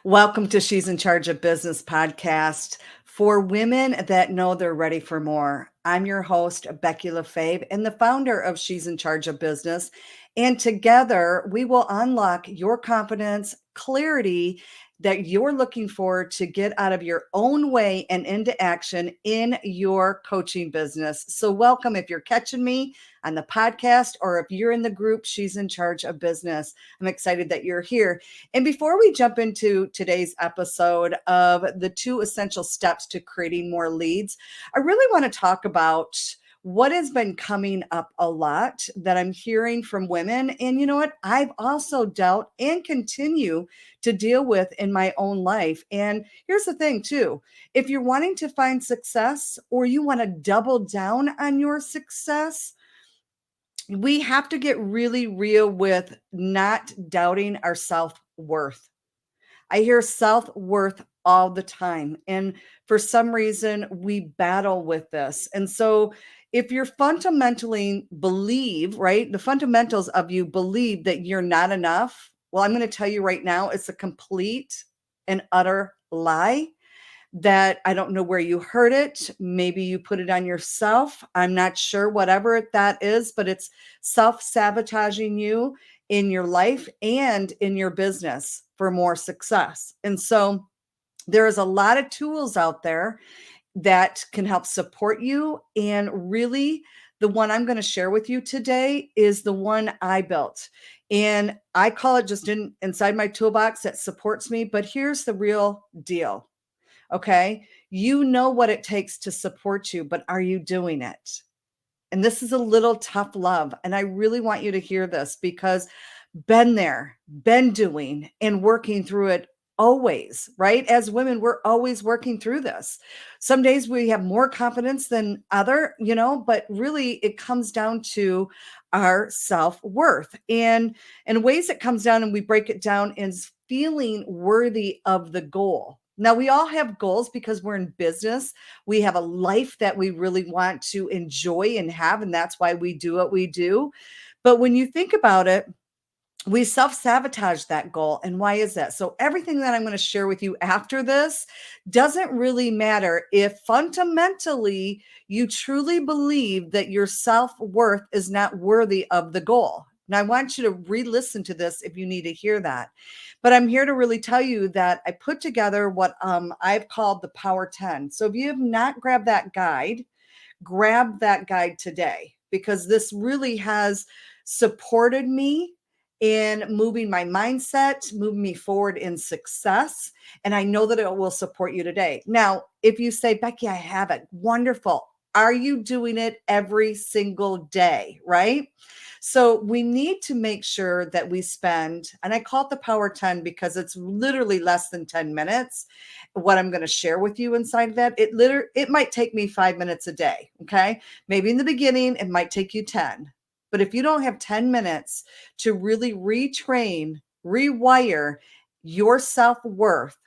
Welcome to She's in Charge of Business podcast for women that know they're ready for more. I'm your host, Becky LaFave, and the founder of She's in Charge of Business. And together we will unlock your confidence, clarity that you're looking for to get out of your own way and into action in your coaching business. So welcome if you're catching me on the podcast or if you're in the group, She's in Charge of Business. I'm excited that you're here. And before we jump into today's episode of the 2 essential steps to creating more leads, I really want to talk about what has been coming up a lot that I'm hearing from women. And you know what? I've also dealt and continue to deal with in my own life. And here's the thing, too. If you're wanting to find success or you want to double down on your success, we have to get really real with not doubting our self-worth. I hear self-worth all the time. And for some reason, we battle with this. And so if you're fundamentally believe, right, the fundamentals of you believe that you're not enough, well, I'm going to tell you right now, it's a complete and utter lie that I don't know where you heard it. Maybe you put it on yourself. I'm not sure, whatever that is, but it's self-sabotaging you in your life and in your business for more success. And so there is a lot of tools out there that can help support you. And really, the one I'm going to share with you today is the one I built. And I call it just inside my toolbox that supports me. But here's the real deal. Okay. You know what it takes to support you, but are you doing it? And this is a little tough love. And I really want you to hear this because been there, been doing and working through it always, right? As women, we're always working through this. Some days we have more confidence than other, but really it comes down to our self-worth. And ways it comes down and we break it down is feeling worthy of the goal. Now, we all have goals because we're in business. We have a life that we really want to enjoy and have, and that's why we do what we do. But when you think about it, we self-sabotage that goal. And why is that? So everything that I'm going to share with you after this doesn't really matter if fundamentally you truly believe that your self-worth is not worthy of the goal. Now, I want you to re-listen to this if you need to hear that. But I'm here to really tell you that I put together what I've called the Power 10. So if you have not grabbed that guide, grab that guide today because this really has supported me in moving my mindset, moving me forward in success. And I know that it will support you today. Now, if you say, Becky, I have it, wonderful. Are you doing it every single day, right? So we need to make sure that we spend, and I call it the Power 10 because it's literally less than 10 minutes. What I'm going to share with you inside of that, it might take me 5 minutes a day. Okay. Maybe in the beginning, it might take you 10. But if you don't have 10 minutes to really retrain, rewire your self-worth,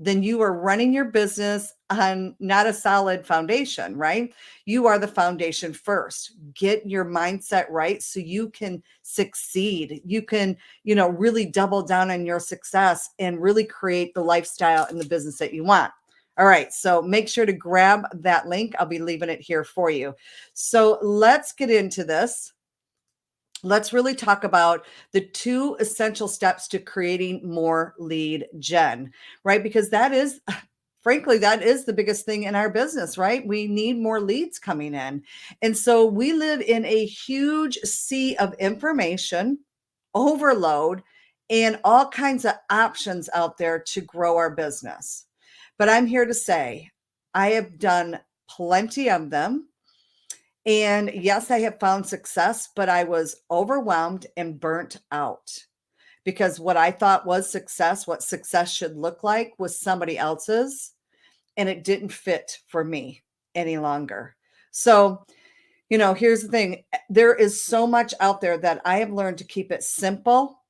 then you are running your business on not a solid foundation, right? You are the foundation first. Get your mindset right so you can succeed. You can, really double down on your success and really create the lifestyle and the business that you want. All right. So make sure to grab that link. I'll be leaving it here for you. So let's get into this. Let's really talk about the 2 essential steps to creating more lead gen, right? Because that is, frankly, that is the biggest thing in our business, right? We need more leads coming in. And so we live in a huge sea of information, overload, and all kinds of options out there to grow our business. But I'm here to say, I have done plenty of them. And yes, I have found success, but I was overwhelmed and burnt out because what I thought was success, what success should look like, was somebody else's, and it didn't fit for me any longer. So, here's the thing. There is so much out there that I have learned to keep it simple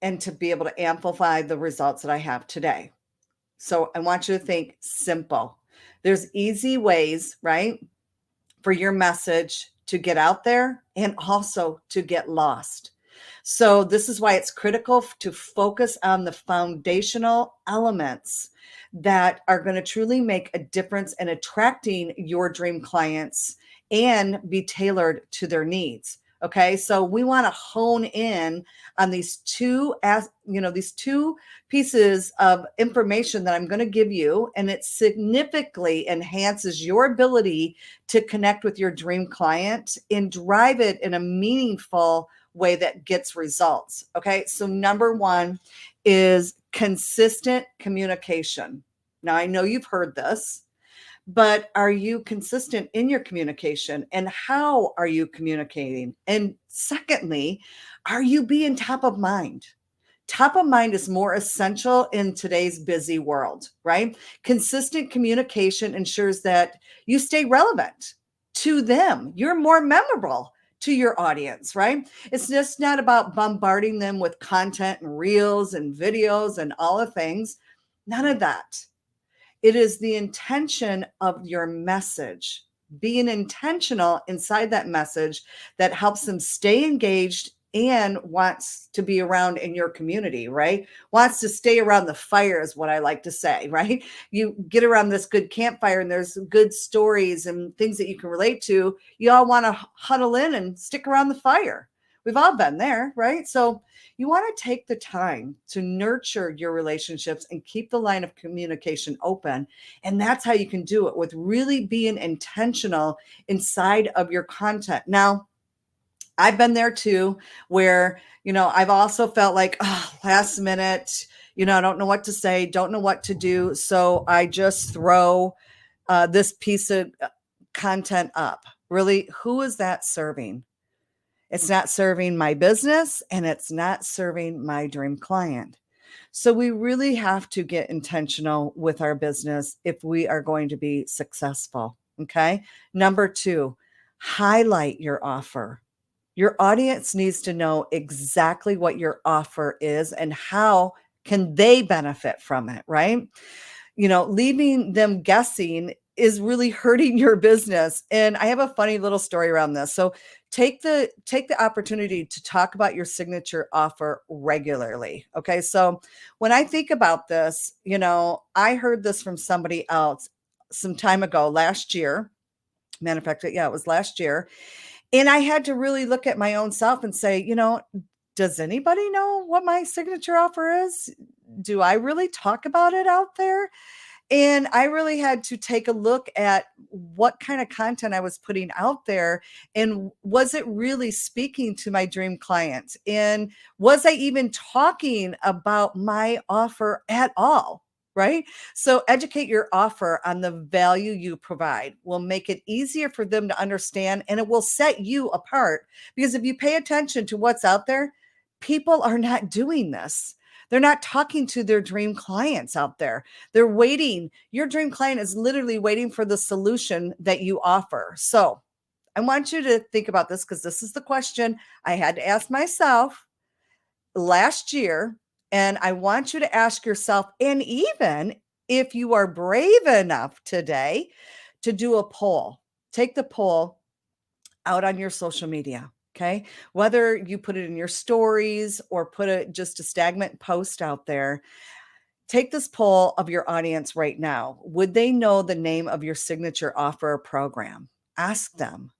and to be able to amplify the results that I have today. So I want you to think simple. There's easy ways, right, for your message to get out there and also to get lost. So this is why it's critical to focus on the foundational elements that are going to truly make a difference in attracting your dream clients and be tailored to their needs. Okay, so we want to hone in on these these two pieces of information that I'm going to give you, and it significantly enhances your ability to connect with your dream client and drive it in a meaningful way that gets results. Okay, so number one is consistent communication. Now, I know you've heard this, but are you consistent in your communication, and how are you communicating? And secondly, are you being top of mind? Top of mind is more essential in today's busy world, right? Consistent communication ensures that you stay relevant to them. You're more memorable to your audience, right? It's just not about bombarding them with content and reels and videos and all the things. None of that. It is the intention of your message, being intentional inside that message that helps them stay engaged and wants to be around in your community, right? Wants to stay around the fire is what I like to say, right? You get around this good campfire and there's good stories and things that you can relate to. You all want to huddle in and stick around the fire. We've all been there, right? So you want to take the time to nurture your relationships and keep the line of communication open. And that's how you can do it, with really being intentional inside of your content. Now, I've been there too, where, I've also felt like, oh, last minute, I don't know what to say, don't know what to do. So I just throw this piece of content up. Really, who is that serving? It's not serving my business, and it's not serving my dream client. So we really have to get intentional with our business if we are going to be successful. Okay. Number two, highlight your offer. Your audience needs to know exactly what your offer is and how can they benefit from it, right? Leaving them guessing is really hurting your business. And I have a funny little story around this. So take the opportunity to talk about your signature offer regularly. Okay. So when I think about this, I heard this from somebody else some time ago, last year. Matter of fact, yeah, it was last year. And I had to really look at my own self and say, does anybody know what my signature offer is? Do I really talk about it out there? And I really had to take a look at what kind of content I was putting out there, and was it really speaking to my dream clients? And was I even talking about my offer at all? Right? So educate your offer on the value you provide will make it easier for them to understand, and it will set you apart, because if you pay attention to what's out there, people are not doing this. They're not talking to their dream clients out there. They're waiting. Your dream client is literally waiting for the solution that you offer. So I want you to think about this, because this is the question I had to ask myself last year. And I want you to ask yourself, and even if you are brave enough today to do a poll, take the poll out on your social media. Okay. Whether you put it in your stories or put just a stagnant post out there, take this poll of your audience right now. Would they know the name of your signature offer or program? Ask them.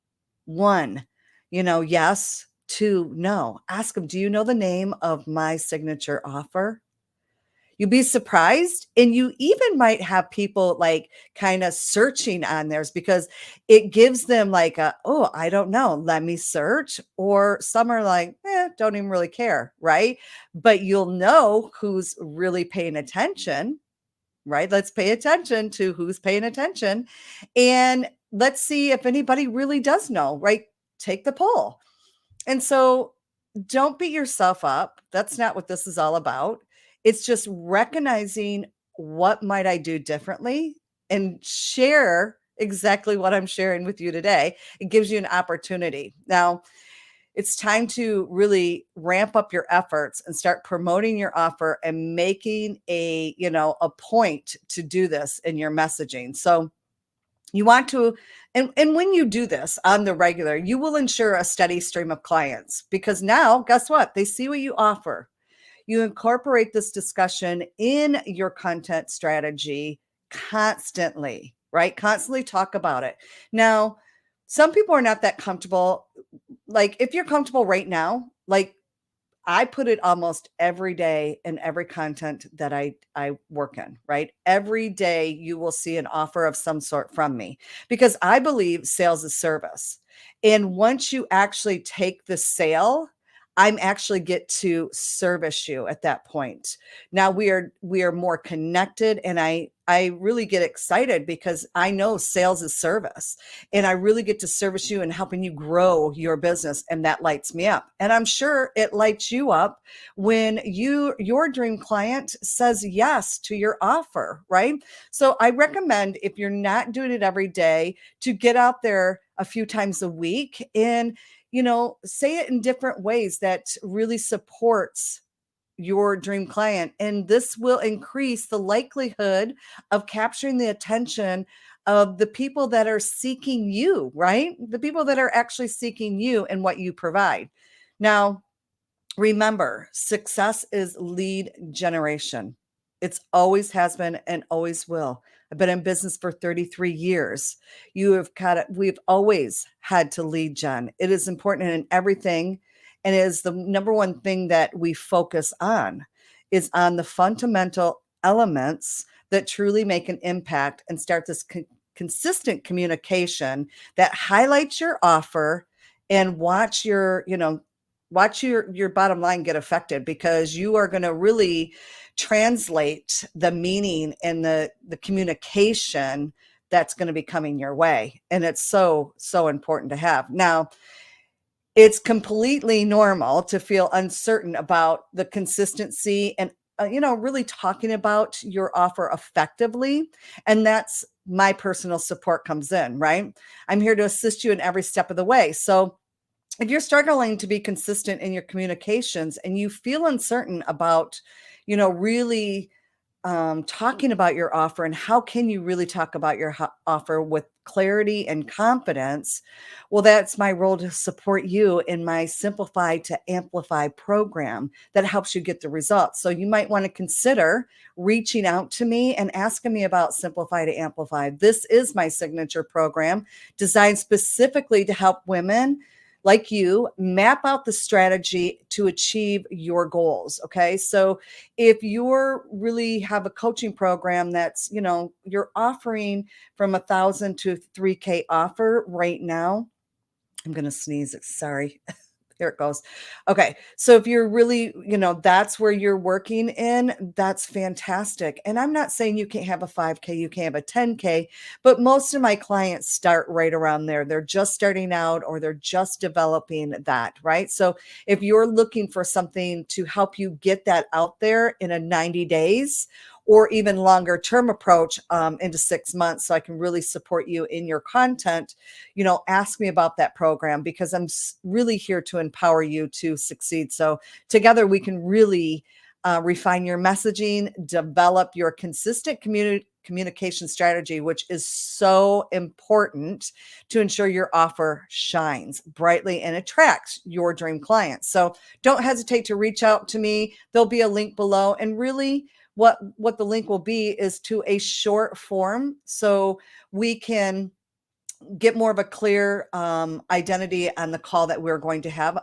One, yes. Two, no. Ask them, do you know the name of my signature offer? You'd be surprised. And you even might have people like kind of searching on theirs, because it gives them like oh, I don't know, let me search. Or some are like, don't even really care. Right. But you'll know who's really paying attention. Right. Let's pay attention to who's paying attention. And let's see if anybody really does know. Right. Take the poll. And so don't beat yourself up. That's not what this is all about. It's just recognizing, what might I do differently, and share exactly what I'm sharing with you today. It gives you an opportunity. Now, it's time to really ramp up your efforts and start promoting your offer and making a point to do this in your messaging. So You want to, and when you do this on the regular, you will ensure a steady stream of clients because now, guess what? They see what you offer. You incorporate this discussion in your content strategy constantly, right? Constantly talk about it. Now, some people are not that comfortable. Like, if you're comfortable right now, like, I put it almost every day in every content that I work in, right? Every day you will see an offer of some sort from me because I believe sales is service. And once you actually take the sale, I'm actually get to service you at that point. Now we are more connected, and I really get excited because I know sales is service, and I really get to service you and helping you grow your business, and that lights me up. And I'm sure it lights you up when your dream client says yes to your offer, right? So I recommend, if you're not doing it every day, to get out there a few times a week and say it in different ways that really supports your dream client. And this will increase the likelihood of capturing the attention of the people that are seeking you, right? The people that are actually seeking you and what you provide. Now, remember, success is lead generation. It's always has been and always will. I've been in business for 33 years. We've always had to lead gen. It is important in everything, and it is the number one thing that we focus on is on the fundamental elements that truly make an impact and start this consistent communication that highlights your offer and watch your bottom line get affected, because you are going to really translate the meaning and the communication that's going to be coming your way. And it's so important to have. Now, it's completely normal to feel uncertain about the consistency and really talking about your offer effectively. And that's my personal support comes in, right? I'm here to assist you in every step of the way. So if you're struggling to be consistent in your communications and you feel uncertain about, really talking about your offer, and how can you really talk about your offer with clarity and confidence, well, that's my role to support you in my Simplify to Amplify program that helps you get the results. So you might want to consider reaching out to me and asking me about Simplify to Amplify. This is my signature program designed specifically to help women like you map out the strategy to achieve your goals. Okay. So if you're really have a coaching program that's, you're offering from 1,000 to 3K offer right now, I'm going to sneeze. Sorry. There it goes. Okay. So if you're really, that's where you're working in, that's fantastic. And I'm not saying you can't have a 5K, you can't have a 10K, but most of my clients start right around there. They're just starting out or they're just developing that, right? So if you're looking for something to help you get that out there in a 90 days, or even longer term approach into 6 months, so I can really support you in your content, ask me about that program, because I'm really here to empower you to succeed. So together we can really refine your messaging, develop your consistent communication strategy, which is so important to ensure your offer shines brightly and attracts your dream clients. So don't hesitate to reach out to me. There'll be a link below, and really what the link will be is to a short form, so we can get more of a clear identity on the call that we're going to have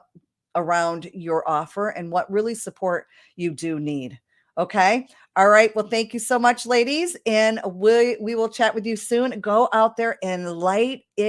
around your offer and what really support you do need. Okay. All right. Well, thank you so much, ladies. And we will chat with you soon. Go out there and light it